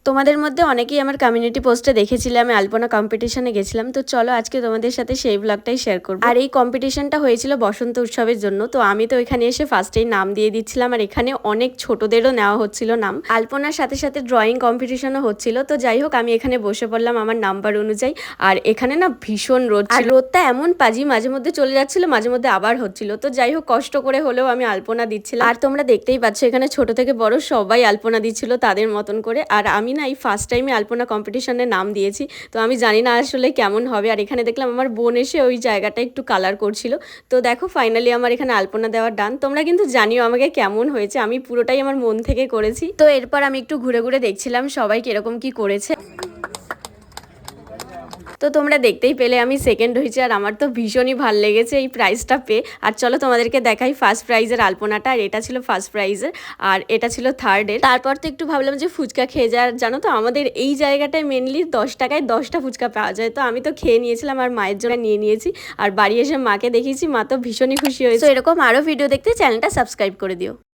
তোমাদের মধ্যে অনেকেই আমার কমিউনিটি পোস্টে দেখেছিলে আমি আলপনা কম্পিটিশনে গেছিলাম। তো চলো আজকে তোমাদের সাথে সেই ব্লগটাই শেয়ার করবো। আর এই কম্পিটিশনটা হয়েছিল বসন্ত উৎসবের জন্য। তো আমি তো এখানে এসে ফার্স্টেই নাম দিয়ে দিচ্ছিলাম, আর এখানে অনেক ছোটদেরও নেওয়া হচ্ছিল নাম। আলপনার সাথে সাথে ড্রয়িং কম্পিটিশনও হচ্ছিল। তো যাই হোক, আমি এখানে বসে পড়লাম আমার নাম্বার অনুযায়ী। আর এখানে না ভীষণ রোদ, আর রোদটা এমন পাজি, মাঝে মধ্যে চলে যাচ্ছিল, মাঝে মধ্যে আবার হচ্ছিল। তো যাই হোক, কষ্ট করে হলেও আমি আলপনা দিচ্ছিলাম। আর তোমরা দেখতেই পাচ্ছ এখানে ছোট থেকে বড় সবাই আলপনা দিচ্ছিল তাদের মতন করে। আর আমি না এই ফার্স্ট টাইমে আলপনা কম্পিটিশনে নাম দিয়েছি। তো আমি জানি না আসলে কেমন হবে। আর এখানে দেখলাম আমার বোন এসে ওই জায়গাটা একটু কালার করছিল। তো দেখো ফাইনালি আমার এখানে আলপনা দেওয়ার ডান। তোমরা কিন্তু জানিও আমাকে কেমন হয়েছে, আমি পুরোটাই আমার মন থেকে করেছি। তো এরপর আমি একটু ঘুরে ঘুরে দেখছিলাম সবাই কিরকম কি করেছে। তো তোমরা দেখতেই পেলে আমি সেকেন্ড হয়েছি, আর আমার তো ভীষণই ভালো লেগেছে এই প্রাইজটা পেয়ে। আর চলো তোমাদেরকে দেখাই ফার্স্ট প্রাইজের আলপনাটা। আর এটা ছিল ফার্স্ট প্রাইজের, আর এটা ছিল থার্ডের। তারপর তো একটু ভাবলাম যে ফুচকা খেয়ে যাওয়ার, জানো তো আমাদের এই জায়গাটায় মেনলি 10 টাকায় 10টা ফুচকা পাওয়া যায়। তো আমি তো খেয়ে নিয়েছিলাম আর মায়ের জন্য নিয়ে নিয়েছি। আর বাড়ি এসে মাকে দেখিয়েছি, মা তো ভীষণই খুশি হয়েছে। তো এরকম আরও ভিডিও দেখতে চ্যানেলটা সাবস্ক্রাইব করে দিও।